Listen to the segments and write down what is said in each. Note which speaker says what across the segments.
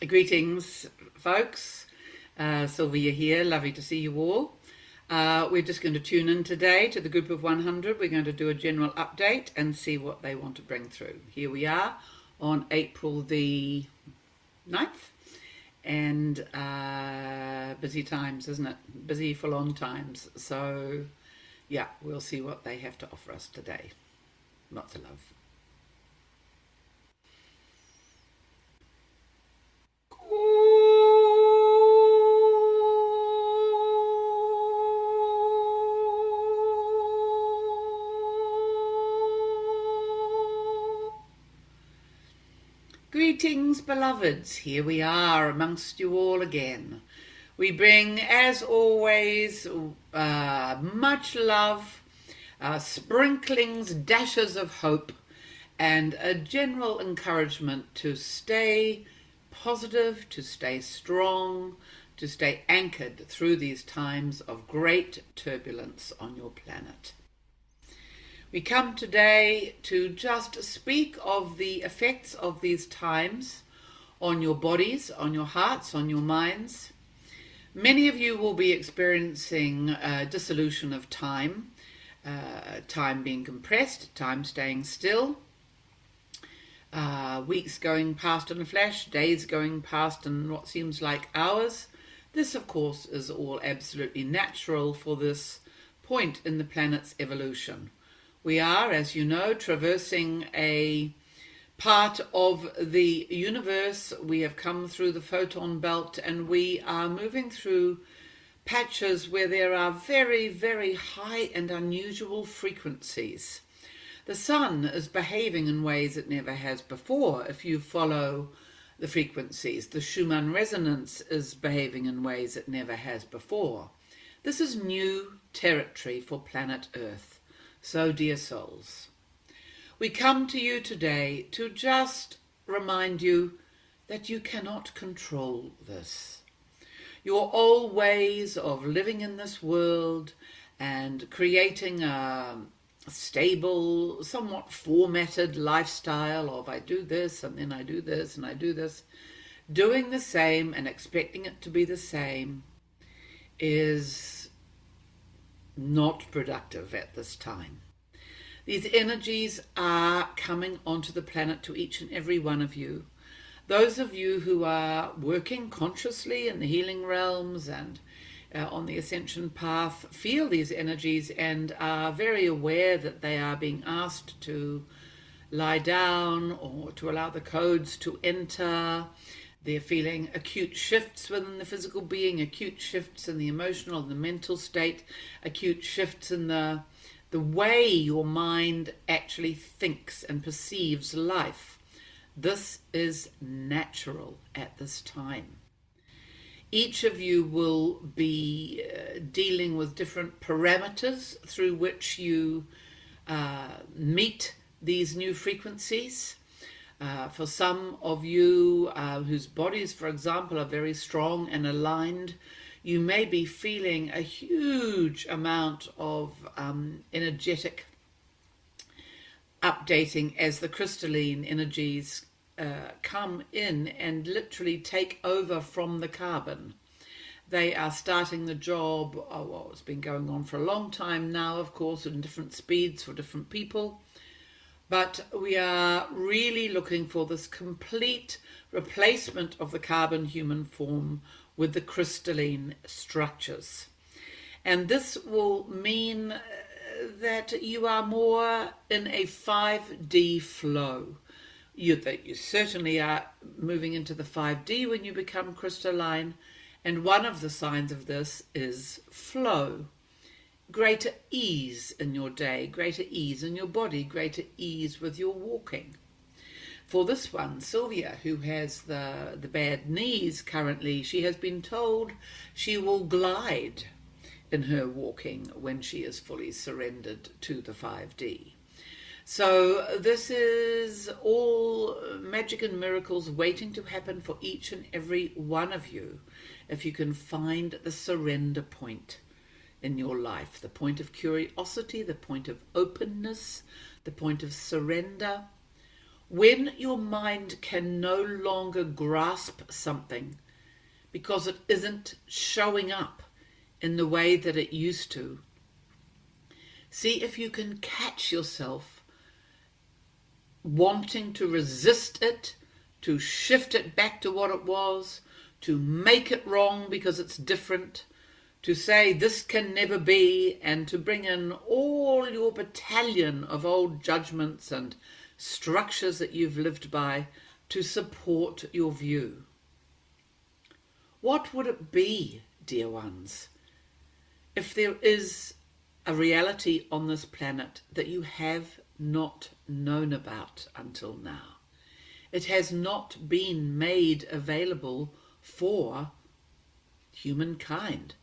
Speaker 1: Greetings, folks. Sylvia here. Lovely to see you all. We're just going to tune in today to the group of 100. We're going to do a general update and see what they want to bring through. Here we are on April the 9th. And busy times, isn't it? Busy for long times. So, yeah, we'll see what they have to offer us today. Lots of love. Greetings, beloveds. Here we are amongst you all again. We bring, as always, much love, sprinklings, dashes of hope, and a general encouragement to stay positive, to stay strong, to stay anchored through these times of great turbulence on your planet. We come today to just speak of the effects of these times on your bodies, on your hearts, on your minds. Many of you will be experiencing dissolution of time, time being compressed, time staying still, weeks going past in a flash, days going past in what seems like hours. This, of course, is all absolutely natural for this point in the planet's evolution. We are, as you know, traversing a part of the universe. We have come through the photon belt and we are moving through patches where there are very, very high and unusual frequencies. The sun is behaving in ways it never has before if you follow the frequencies. The Schumann resonance is behaving in ways it never has before. This is new territory for planet Earth. So, dear souls, we come to you today to just remind you that you cannot control this. Your old ways of living in this world and creating a stable, somewhat formatted lifestyle of I do this and then I do this and I do this, doing the same and expecting it to be the same is not productive at this time. These energies are coming onto the planet to each and every one of you. Those of you who are working consciously in the healing realms and on the ascension path feel these energies and are very aware that they are being asked to lie down or to allow the codes to enter. They're feeling acute shifts within the physical being, acute shifts in the emotional and the mental state, acute shifts in the way your mind actually thinks and perceives life. This is natural at this time. Each of you will be dealing with different parameters through which you meet these new frequencies. For some of you whose bodies, for example, are very strong and aligned, you may be feeling a huge amount of energetic updating as the crystalline energies come in and literally take over from the carbon. They are starting the job, well, it's been going on for a long time now, of course, in different speeds for different people. But we are really looking for this complete replacement of the carbon human form with the crystalline structures. And this will mean that you are more in a 5D flow. You certainly are moving into the 5D when you become crystalline. And one of the signs of this is flow. Greater ease in your day, greater ease in your body, greater ease with your walking. For this one, Sylvia, who has the bad knees currently, she has been told she will glide in her walking when she is fully surrendered to the 5D. So this is all magic and miracles waiting to happen for each and every one of you if you can find the surrender point in your life, the point of curiosity, the point of openness, the point of surrender. When your mind can no longer grasp something because it isn't showing up in the way that it used to, see if you can catch yourself wanting to resist it, to shift it back to what it was, to make it wrong because it's different, to say this can never be, and to bring in all your battalion of old judgments and structures that you've lived by to support your view. What would it be, dear ones, if there is a reality on this planet that you have not known about until now? It has not been made available for humankind.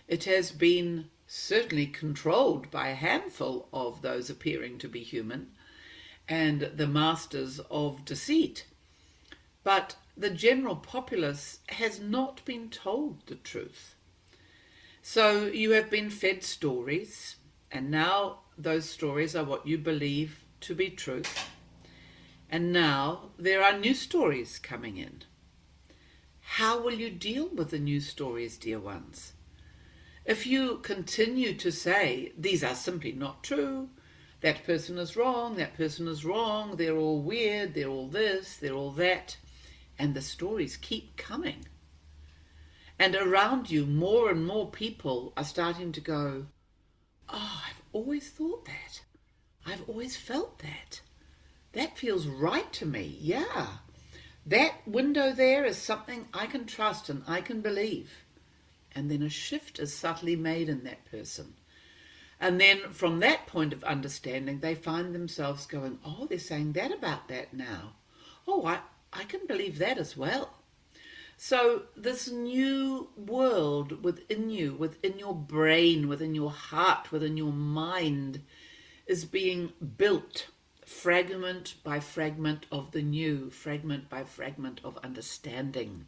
Speaker 1: It has been certainly controlled by a handful of those appearing to be human and the masters of deceit. But the general populace has not been told the truth. So you have been fed stories, and now those stories are what you believe to be truth. And now there are new stories coming in. How will you deal with the new stories, dear ones? If you continue to say, these are simply not true, that person is wrong, that person is wrong, they're all weird, they're all this, they're all that, and the stories keep coming. And around you, more and more people are starting to go, oh, I've always thought that. I've always felt that. That feels right to me, yeah. That window there is something I can trust and I can believe. And then a shift is subtly made in that person. And then from that point of understanding, they find themselves going, oh, they're saying that about that now. Oh, I can believe that as well. So this new world within you, within your brain, within your heart, within your mind, is being built fragment by fragment of the new, fragment by fragment of understanding.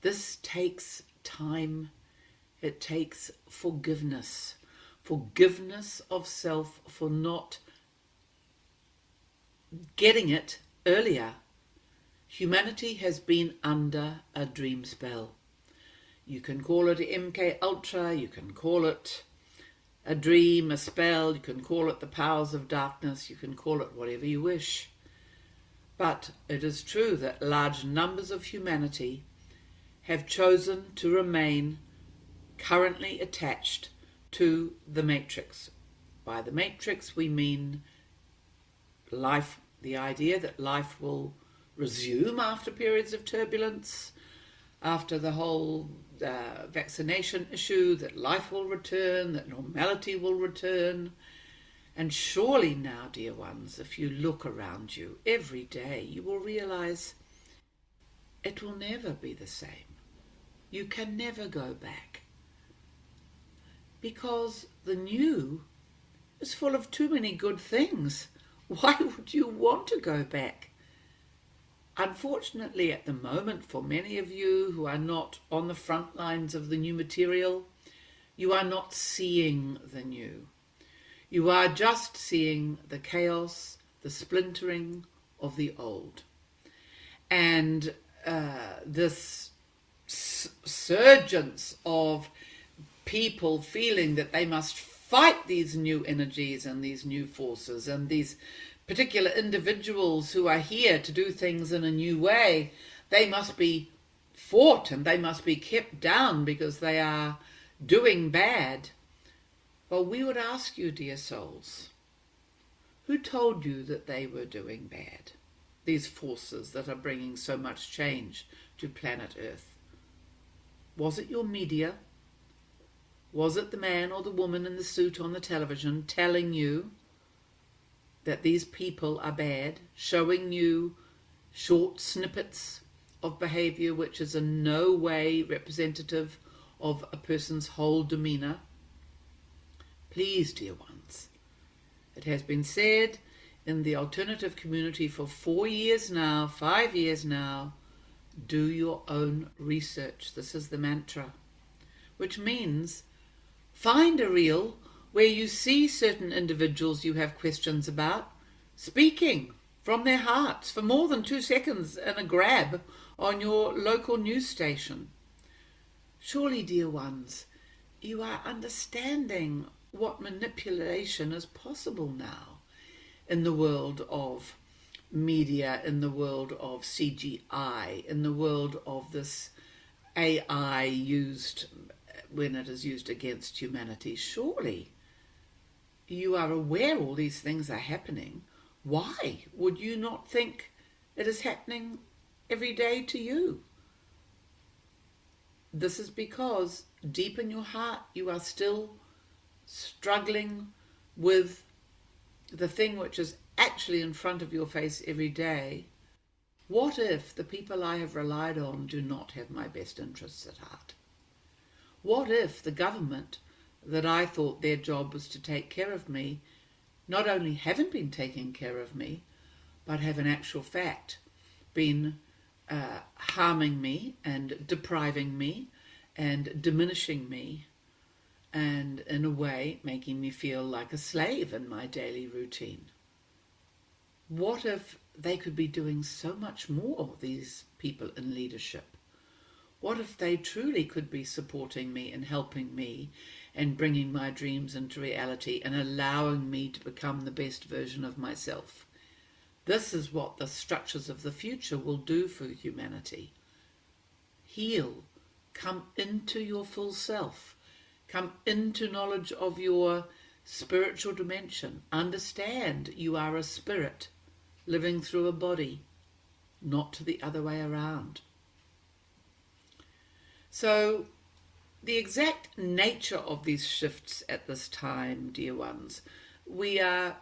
Speaker 1: This takes time. It takes forgiveness. Forgiveness of self for not getting it earlier. Humanity has been under a dream spell. You can call it MK Ultra, you can call it a dream, a spell, you can call it the powers of darkness, you can call it whatever you wish. But it is true that large numbers of humanity have chosen to remain currently attached to the matrix. By the matrix we mean life, the idea that life will resume after periods of turbulence, after the whole vaccination issue, that life will return, that normality will return. And surely now, dear ones, if you look around you every day, you will realize it will never be the same. You can never go back. Because the new is full of too many good things. Why would you want to go back? Unfortunately, at the moment, for many of you who are not on the front lines of the new material, you are not seeing the new. You are just seeing the chaos, the splintering of the old. And this surgence of people feeling that they must fight these new energies and these new forces and these particular individuals who are here to do things in a new way, they must be fought and they must be kept down because they are doing bad. Well, we would ask you, dear souls, who told you that they were doing bad? These forces that are bringing so much change to planet Earth. Was it your media? Was it the man or the woman in the suit on the television telling you that these people are bad, showing you short snippets of behavior which is in no way representative of a person's whole demeanor? Please, dear ones, it has been said in the alternative community for 4 years now, 5 years now, do your own research. This is the mantra, which means find a reel where you see certain individuals you have questions about speaking from their hearts for more than 2 seconds in a grab on your local news station. Surely, dear ones, you are understanding what manipulation is possible now in the world of media, in the world of CGI, in the world of this AI used when it is used against humanity. Surely you are aware all these things are happening. Why would you not think it is happening every day to you? This is because deep in your heart you are still struggling with the thing which is actually in front of your face every day. What if the people I have relied on do not have my best interests at heart? What if the government that I thought their job was to take care of me not only haven't been taking care of me, but have in actual fact been harming me and depriving me and diminishing me, and in a way making me feel like a slave in my daily routine? What if they could be doing so much more, these people in leadership? What if they truly could be supporting me and helping me and bringing my dreams into reality and allowing me to become the best version of myself? This is what the structures of the future will do for humanity. Heal. Come into your full self. Come into knowledge of your spiritual dimension. Understand you are a spirit living through a body, not the other way around. So, the exact nature of these shifts at this time, dear ones, we are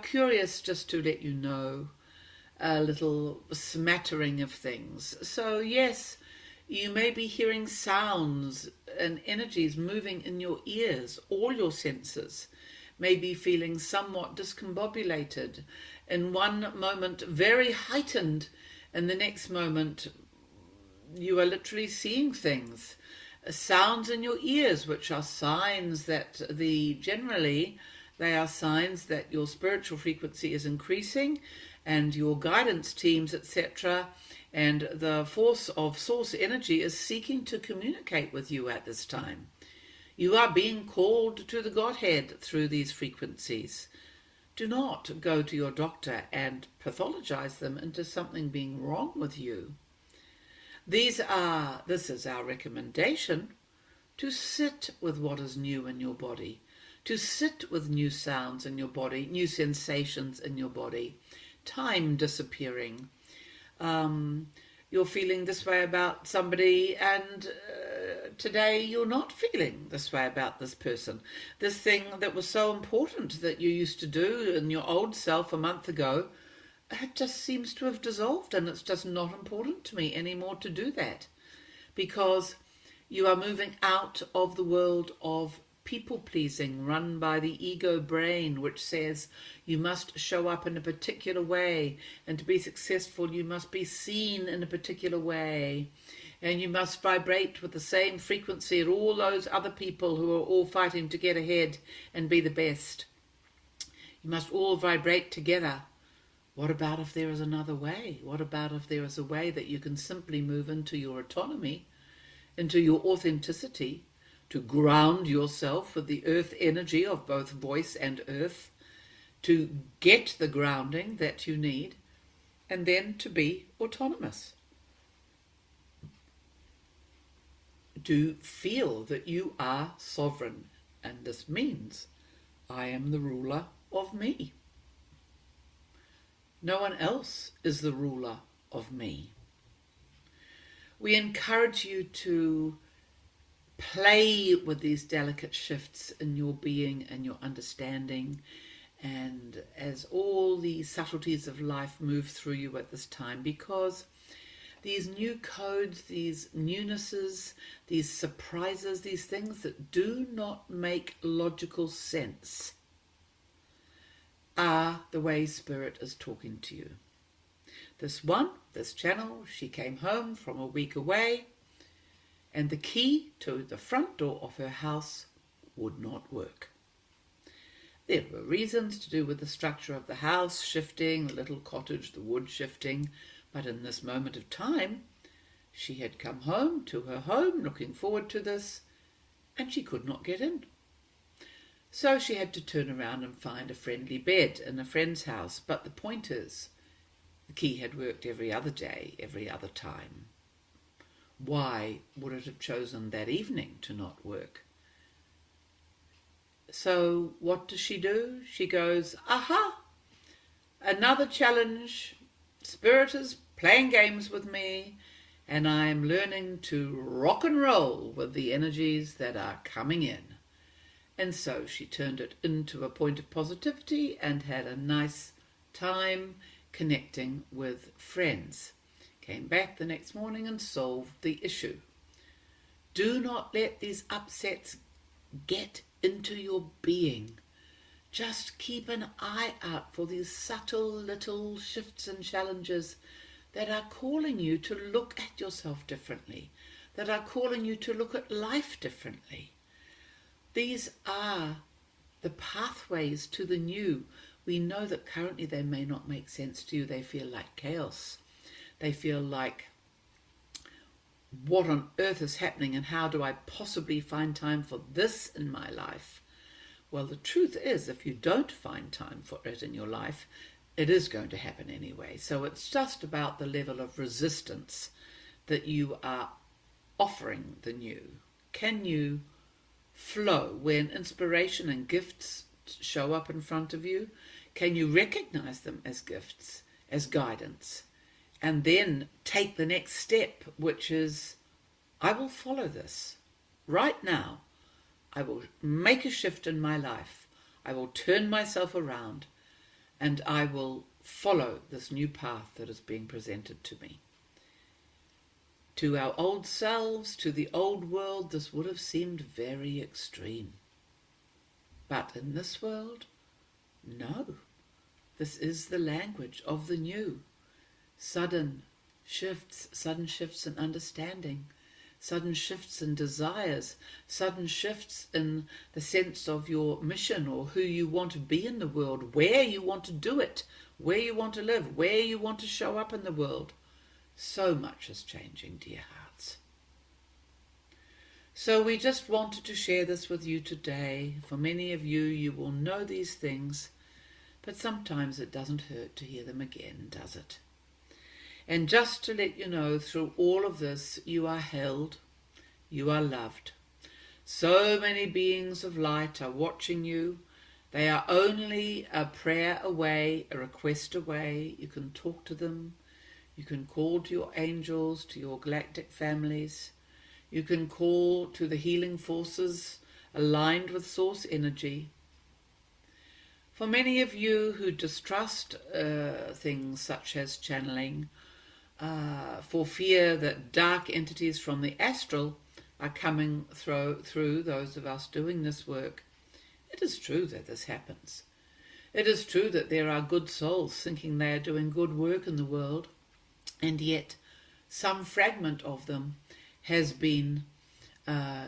Speaker 1: curious just to let you know a little smattering of things. So yes, you may be hearing sounds and energies moving in your ears. All your senses may be feeling somewhat discombobulated. In one moment, very heightened. In the next moment, you are literally seeing things. Sounds in your ears, which are signs that generally they are signs that your spiritual frequency is increasing and your guidance teams, etc., and the force of source energy is seeking to communicate with you at this time. You are being called to the Godhead through these frequencies. Do not go to your doctor and pathologize them into something being wrong with you. This is our recommendation, to sit with what is new in your body, to sit with new sounds in your body, new sensations in your body, time disappearing. You're feeling this way about somebody, and today you're not feeling this way about this person. This thing that was so important that you used to do in your old self a month ago, it just seems to have dissolved, and it's just not important to me anymore to do that, because you are moving out of the world of people-pleasing run by the ego brain, which says you must show up in a particular way, and to be successful you must be seen in a particular way, and you must vibrate with the same frequency as all those other people who are all fighting to get ahead and be the best. You must all vibrate together. What about if there is another way? What about if there is a way that you can simply move into your autonomy, into your authenticity, to ground yourself with the earth energy of both voice and earth, to get the grounding that you need, and then to be autonomous. To feel that you are sovereign, and this means I am the ruler of me. No one else is the ruler of me. We encourage you to play with these delicate shifts in your being and your understanding, and as all the subtleties of life move through you at this time, because these new codes, these newnesses, these surprises, these things that do not make logical sense are the way Spirit is talking to you. This channel, she came home from a week away, and the key to the front door of her house would not work. There were reasons to do with the structure of the house shifting, the little cottage, the wood shifting, but in this moment of time, she had come home to her home, looking forward to this, and she could not get in. So she had to turn around and find a friendly bed in a friend's house. But the point is, the key had worked every other day, every other time. Why would it have chosen that evening to not work? So what does she do? She goes, aha, another challenge. Spirit is playing games with me, and I am learning to rock and roll with the energies that are coming in. And so she turned it into a point of positivity and had a nice time connecting with friends. Came back the next morning and solved the issue. Do not let these upsets get into your being. Just keep an eye out for these subtle little shifts and challenges that are calling you to look at yourself differently, that are calling you to look at life differently. These are the pathways to the new. We know that currently they may not make sense to you. They feel like chaos. They feel like, what on earth is happening, and how do I possibly find time for this in my life? Well, the truth is, if you don't find time for it in your life, it is going to happen anyway. So it's just about the level of resistance that you are offering the new. Can you flow when inspiration and gifts show up in front of you? Can you recognize them as gifts, as guidance, and then take the next step, which is, I will follow this right now. I will make a shift in my life. I will turn myself around, and I will follow this new path that is being presented to me. To our old selves, to the old world, this would have seemed very extreme. But in this world, no. This is the language of the new. Sudden shifts in understanding, sudden shifts in desires, sudden shifts in the sense of your mission or who you want to be in the world, where you want to do it, where you want to live, where you want to show up in the world. So much is changing, dear hearts. So we just wanted to share this with you today. For many of you, you will know these things, but sometimes it doesn't hurt to hear them again, does it? And just to let you know, through all of this, you are held, you are loved. So many beings of light are watching you. They are only a prayer away, a request away. You can talk to them. You can call to your angels, to your galactic families. You can call to the healing forces aligned with source energy. For many of you who distrust things such as channeling, for fear that dark entities from the astral are coming through those of us doing this work, it is true that this happens. It is true that there are good souls thinking they are doing good work in the world, and yet some fragment of them has been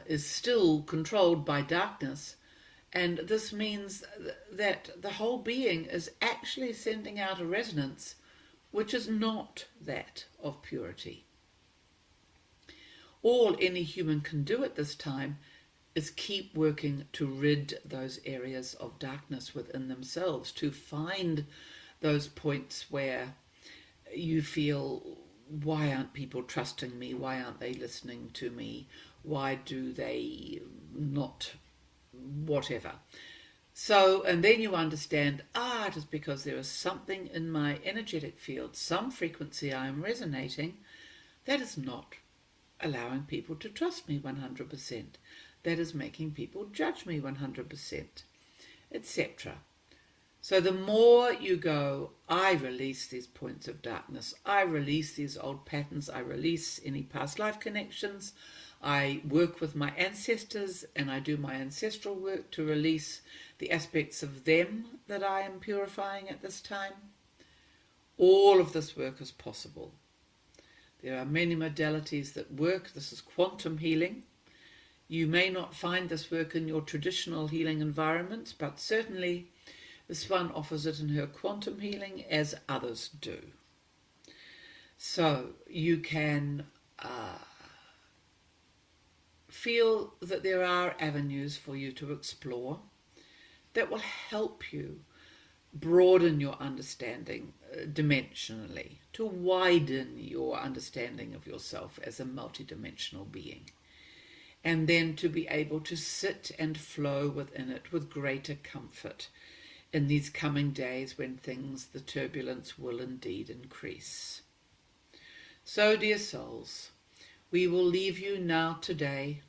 Speaker 1: is still controlled by darkness, and this means that the whole being is actually sending out a resonance which is not that of purity. All any human can do at this time is keep working to rid those areas of darkness within themselves, to find those points where you feel, why aren't people trusting me? Why aren't they listening to me? Why do they not, whatever. So, and then you understand, it is because there is something in my energetic field, some frequency I am resonating, that is not allowing people to trust me 100%. That is making people judge me 100%, etc. So the more you go, I release these points of darkness, I release these old patterns, I release any past life connections, I work with my ancestors and I do my ancestral work to release the aspects of them that I am purifying at this time. All of this work is possible. There are many modalities that work. This is quantum healing. You may not find this work in your traditional healing environments, but certainly this one offers it in her quantum healing, as others do. So you can feel that there are avenues for you to explore that will help you broaden your understanding dimensionally, to widen your understanding of yourself as a multidimensional being, and then to be able to sit and flow within it with greater comfort in these coming days when the turbulence will indeed increase. So, dear souls, we will leave you now today,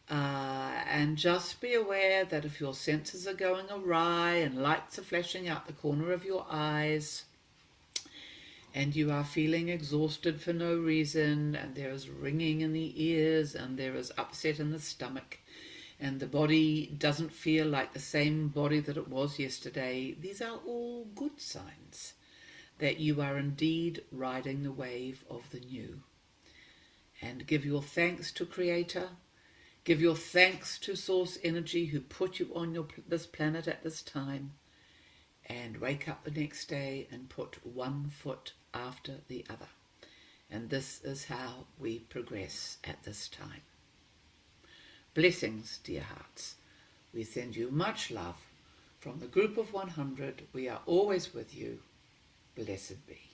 Speaker 1: and just be aware that if your senses are going awry and lights are flashing out the corner of your eyes, and you are feeling exhausted for no reason, and there is ringing in the ears, and there is upset in the stomach, and the body doesn't feel like the same body that it was yesterday, these are all good signs that you are indeed riding the wave of the new. And give your thanks to Creator, give your thanks to Source Energy who put you on this planet at this time, and wake up the next day and put one foot after the other. And this is how we progress at this time. Blessings, dear hearts. We send you much love from the group of 100. We are always with you. Blessed be.